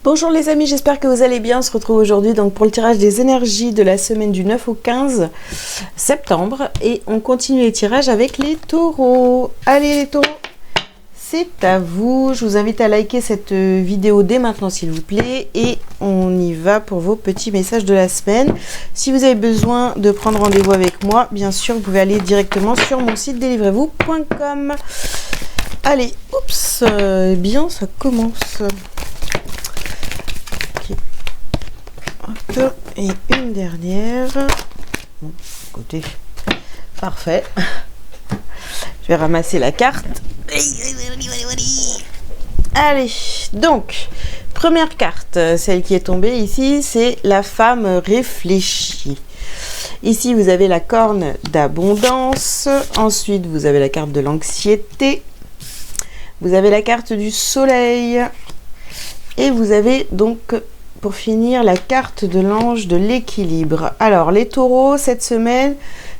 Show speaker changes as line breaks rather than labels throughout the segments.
Bonjour les amis, j'espère que vous allez bien. On se retrouve aujourd'hui donc pour le tirage des énergies de la semaine du 9 au 15 septembre. Et on continue les tirages avec les taureaux. Allez les taureaux, c'est à vous. Je vous invite à liker cette vidéo dès maintenant s'il vous plaît. Et on y va pour vos petits messages de la semaine. Si vous avez besoin de prendre rendez-vous avec moi, bien sûr, vous pouvez aller directement sur mon site délivrez-vous.com. Allez, oups, bien ça commence. Et une dernière. Bon, côté. Parfait. Je vais ramasser la carte. Allez, donc, première carte, celle qui est tombée ici, c'est la femme réfléchie. Ici, vous avez la corne d'abondance. Ensuite, vous avez la carte de l'anxiété. Vous avez la carte du soleil. Et vous avez donc, pour finir, la carte de l'ange de l'équilibre. Alors, les taureaux, cette semaine,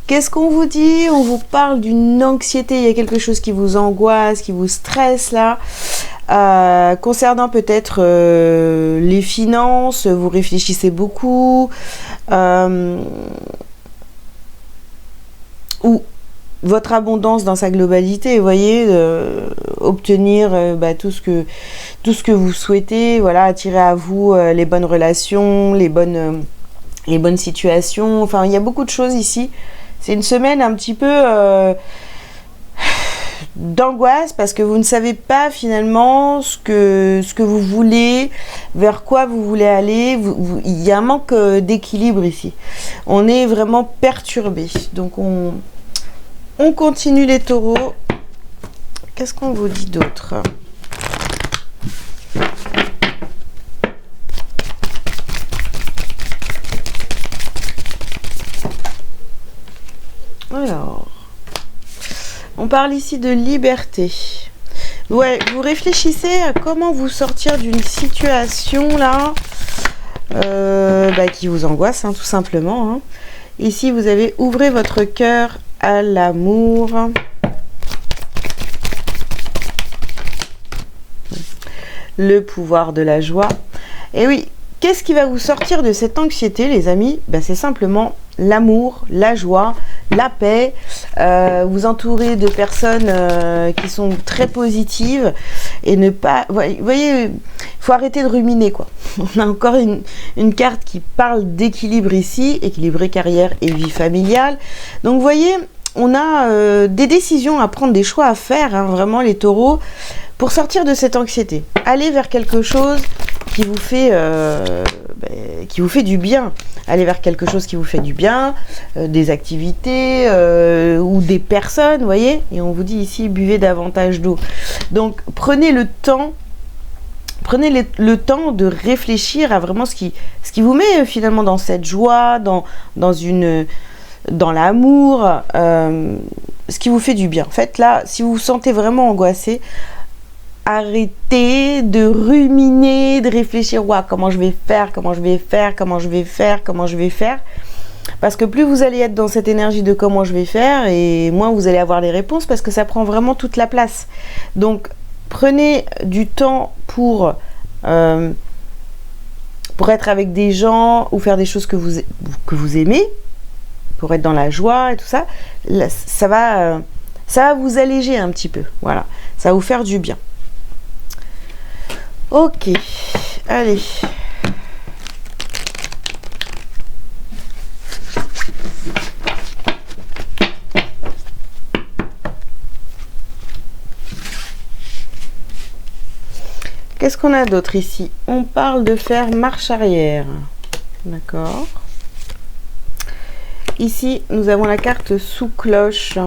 qu'est-ce qu'on vous dit? On vous parle d'une anxiété. Il y a quelque chose qui vous angoisse, qui vous stresse là. Concernant peut-être les finances, vous réfléchissez beaucoup. Ou votre abondance dans sa globalité, vous voyez, obtenir tout ce que vous souhaitez, voilà, attirer à vous les bonnes relations, les bonnes situations, enfin il y a beaucoup de choses ici. C'est une semaine un petit peu d'angoisse parce que vous ne savez pas finalement ce que vous voulez, vers quoi vous voulez aller. Il y a un manque d'équilibre ici. On est vraiment perturbé. Donc on continue les taureaux. Qu'est-ce qu'on vous dit d'autre? Alors, on parle ici de liberté. Ouais, vous réfléchissez à comment vous sortir d'une situation là qui vous angoisse, hein, tout simplement. Hein. Ici, vous avez ouvrez votre cœur à l'amour. Le pouvoir de la joie. Et oui, qu'est-ce qui va vous sortir de cette anxiété, les amis? C'est simplement l'amour, la joie, la paix. Vous entourez de personnes qui sont très positives et ne pas... Vous voyez, il faut arrêter de ruminer, quoi. On a encore une carte qui parle d'équilibre ici, équilibrer carrière et vie familiale. Donc, vous voyez, on a des décisions à prendre, des choix à faire, hein, vraiment, les taureaux, pour sortir de cette anxiété. Aller vers quelque chose qui vous fait du bien. Aller vers quelque chose qui vous fait du bien, des activités ou des personnes, vous voyez. Et on vous dit ici, buvez davantage d'eau. Donc, prenez le temps de réfléchir à vraiment ce qui vous met finalement dans cette joie, dans l'amour, ce qui vous fait du bien. En fait, là, si vous vous sentez vraiment angoissé, arrêtez de ruminer, de réfléchir, comment je vais faire, parce que plus vous allez être dans cette énergie de comment je vais faire, et moins vous allez avoir les réponses, parce que ça prend vraiment toute la place. Donc, prenez du temps pour être avec des gens, ou faire des choses que vous aimez, pour être dans la joie et tout ça. Là, ça va vous alléger un petit peu, voilà, ça va vous faire du bien. Ok, allez. Qu'est-ce qu'on a d'autre ici? On parle de faire marche arrière. D'accord. Ici, nous avons la carte sous cloche.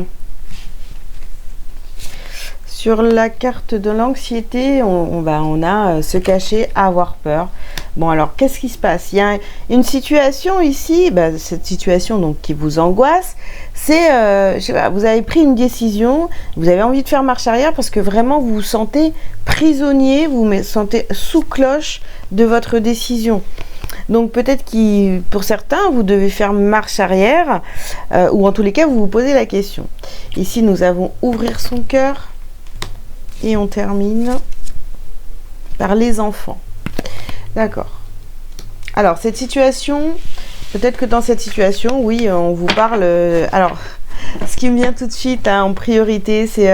Sur la carte de l'anxiété, on a se cacher, avoir peur. Bon, alors, qu'est-ce qui se passe? Il y a une situation ici, cette situation donc qui vous angoisse, c'est, je sais pas, vous avez pris une décision, vous avez envie de faire marche arrière parce que vraiment vous vous sentez prisonnier, vous vous sentez sous cloche de votre décision. Donc peut-être que pour certains, vous devez faire marche arrière, ou en tous les cas, vous vous posez la question. Ici, nous avons ouvrir son cœur. Et on termine par les enfants. D'accord. Alors, cette situation, peut-être que dans cette situation, oui, on vous parle... alors, ce qui me vient tout de suite hein, en priorité, c'est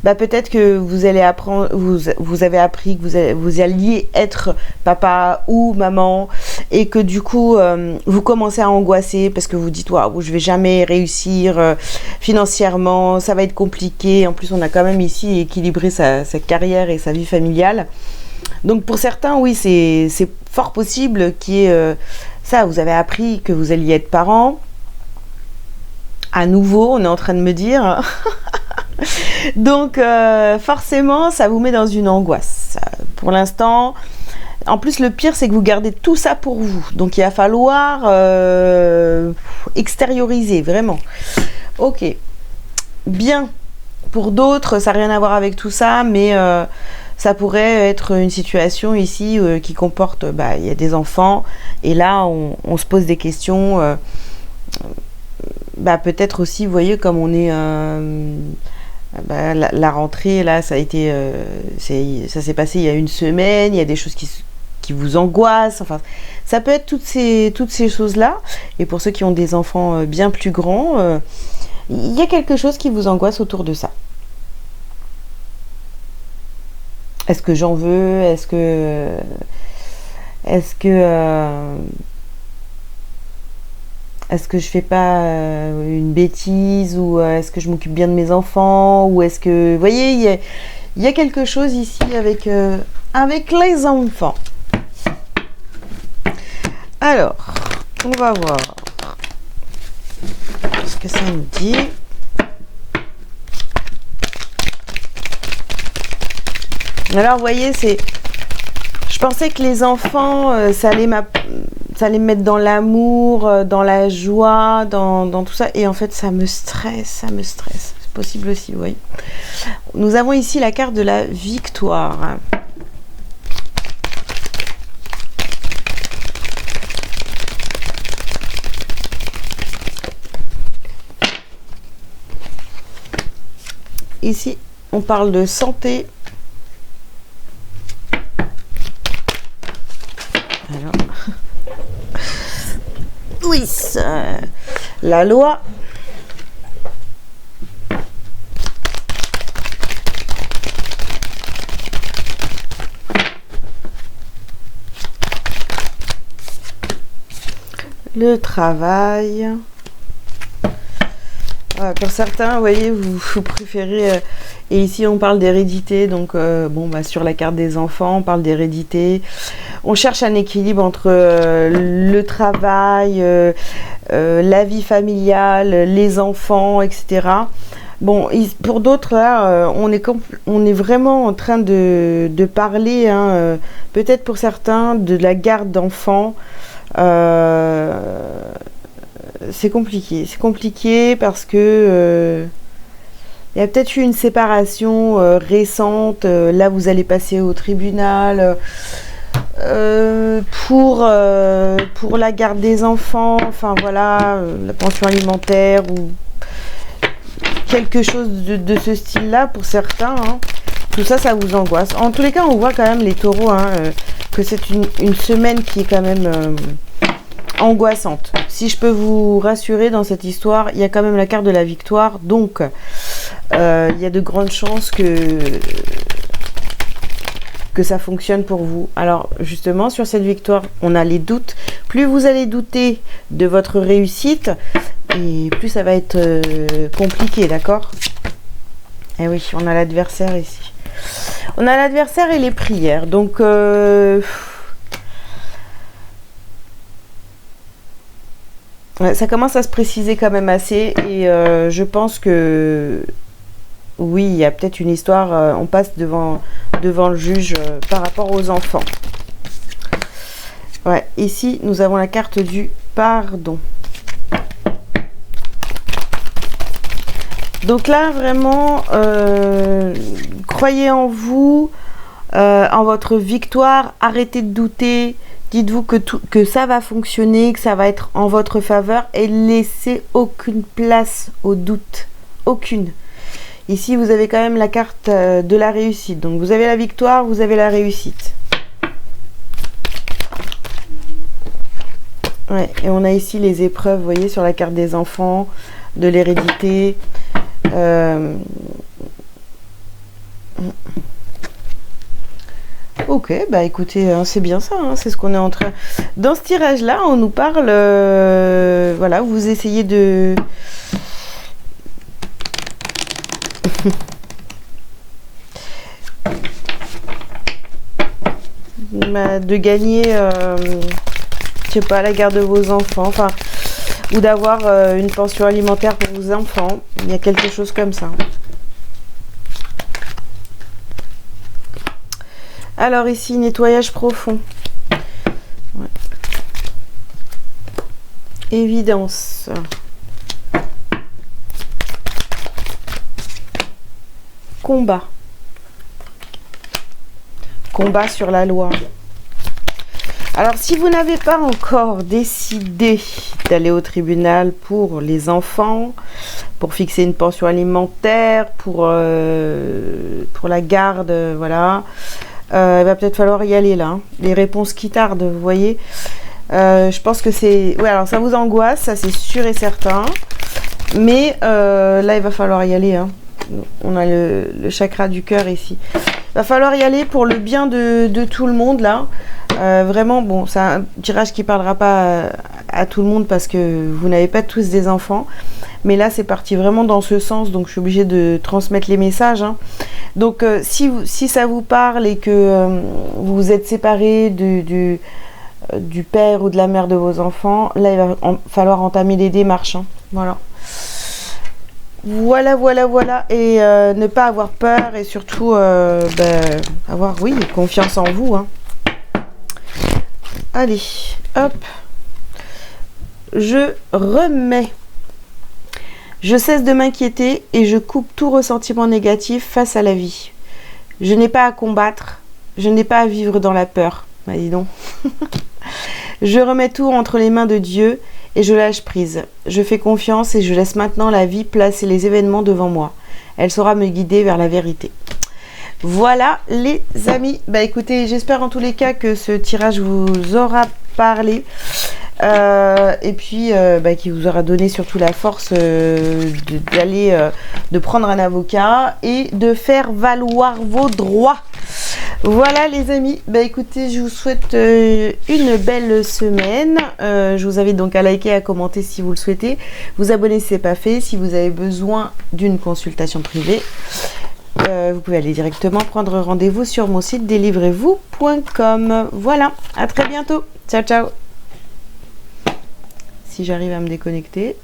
peut-être que vous allez apprendre, vous avez appris que vous alliez être papa ou maman et que du coup, vous commencez à angoisser parce que vous dites, waouh, je vais jamais réussir financièrement, ça va être compliqué. En plus, on a quand même ici équilibré sa carrière et sa vie familiale. Donc pour certains, oui, c'est fort possible qu'il y ait ça. Vous avez appris que vous alliez être parent. À nouveau, on est en train de me dire. Donc forcément, ça vous met dans une angoisse. Pour l'instant, en plus le pire, c'est que vous gardez tout ça pour vous. Donc il va falloir extérioriser, vraiment. Ok. Bien. Pour d'autres, ça n'a rien à voir avec tout ça, mais... ça pourrait être une situation ici qui comporte, il y a des enfants et là on se pose des questions, peut-être aussi, vous voyez, comme on est, la rentrée là, ça a été, ça s'est passé il y a une semaine, il y a des choses qui vous angoissent, enfin ça peut être toutes ces choses là. Et pour ceux qui ont des enfants bien plus grands, il y a quelque chose qui vous angoisse autour de ça. Est-ce que j'en veux? Est-ce que je fais pas une bêtise ou est-ce que je m'occupe bien de mes enfants ou est-ce que vous voyez il y a quelque chose ici avec les enfants. Alors, on va voir ce que ça nous dit. Alors, vous voyez, je pensais que les enfants, ça allait me mettre dans l'amour, dans la joie, dans tout ça. Et en fait, ça me stresse. C'est possible aussi, vous voyez. Nous avons ici la carte de la victoire. Ici, on parle de santé. Alors, oui, la loi. Le travail. Pour certains, vous voyez, vous préférez... et ici, on parle d'hérédité. Donc, sur la carte des enfants, on parle d'hérédité. On cherche un équilibre entre le travail, la vie familiale, les enfants, etc. Bon, pour d'autres, là, on est vraiment en train de parler, hein, peut-être pour certains, de la garde d'enfants. C'est compliqué parce que il y a peut-être eu une séparation récente. Là, vous allez passer au tribunal pour la garde des enfants. Enfin voilà, la pension alimentaire ou quelque chose de ce style-là pour certains. Hein. Tout ça, ça vous angoisse. En tous les cas, on voit quand même les taureaux que c'est une semaine qui est quand même angoissante. Si je peux vous rassurer dans cette histoire, il y a quand même la carte de la victoire, donc il y a de grandes chances que ça fonctionne pour vous. Alors justement, sur cette victoire, on a les doutes. Plus vous allez douter de votre réussite, et plus ça va être compliqué, d'accord? Eh oui, on a l'adversaire ici. On a l'adversaire et les prières, donc... ça commence à se préciser quand même assez et je pense que oui, il y a peut-être une histoire, on passe devant le juge par rapport aux enfants. Ouais, ici nous avons la carte du pardon. Donc là vraiment, croyez en vous, en votre victoire, arrêtez de douter. Dites-vous que ça va fonctionner, que ça va être en votre faveur et laissez aucune place au doute. Aucune. Ici, vous avez quand même la carte de la réussite. Donc, vous avez la victoire, vous avez la réussite. Ouais, et on a ici les épreuves, vous voyez, sur la carte des enfants, de l'hérédité. Ok, bah écoutez, c'est bien ça, hein, c'est ce qu'on est en train... Dans ce tirage-là, on nous parle... voilà, vous essayez de... de gagner, je sais pas, la garde de vos enfants, enfin, ou d'avoir une pension alimentaire pour vos enfants. Il y a quelque chose comme ça. Alors ici, nettoyage profond. Ouais. Évidence. Combat. Combat sur la loi. Alors, si vous n'avez pas encore décidé d'aller au tribunal pour les enfants, pour fixer une pension alimentaire, pour la garde, voilà, il va peut-être falloir y aller là. Hein. Les réponses qui tardent, vous voyez. Je pense que c'est... Ouais, alors ça vous angoisse, ça c'est sûr et certain. Mais là, il va falloir y aller. Hein. On a le chakra du cœur ici. Il va falloir y aller pour le bien de tout le monde là. Vraiment, bon, c'est un tirage qui ne parlera pas à tout le monde parce que vous n'avez pas tous des enfants. Mais là, c'est parti vraiment dans ce sens, donc je suis obligée de transmettre les messages. Hein. Donc, si ça vous parle et que vous vous êtes séparés du père ou de la mère de vos enfants, là, il va falloir entamer les démarches. Hein. Voilà. Voilà. Et ne pas avoir peur et surtout avoir, oui, confiance en vous. Hein. Allez, hop. Je remets. Je cesse de m'inquiéter et je coupe tout ressentiment négatif face à la vie. Je n'ai pas à combattre. Je n'ai pas à vivre dans la peur. Bah, dis donc. Je remets tout entre les mains de Dieu et je lâche prise. Je fais confiance et je laisse maintenant la vie placer les événements devant moi. Elle saura me guider vers la vérité. Voilà les amis. Bah écoutez, j'espère en tous les cas que ce tirage vous aura parlé. Et puis qui vous aura donné surtout la force de prendre un avocat et de faire valoir vos droits. Voilà les amis, bah écoutez, je vous souhaite une belle semaine. Je vous invite donc à liker, à commenter si vous le souhaitez, vous abonner si ce n'est pas fait. Si vous avez besoin d'une consultation privée, vous pouvez aller directement prendre rendez-vous sur mon site délivrez-vous.com. Voilà, à très bientôt. Ciao, ciao. Si j'arrive à me déconnecter.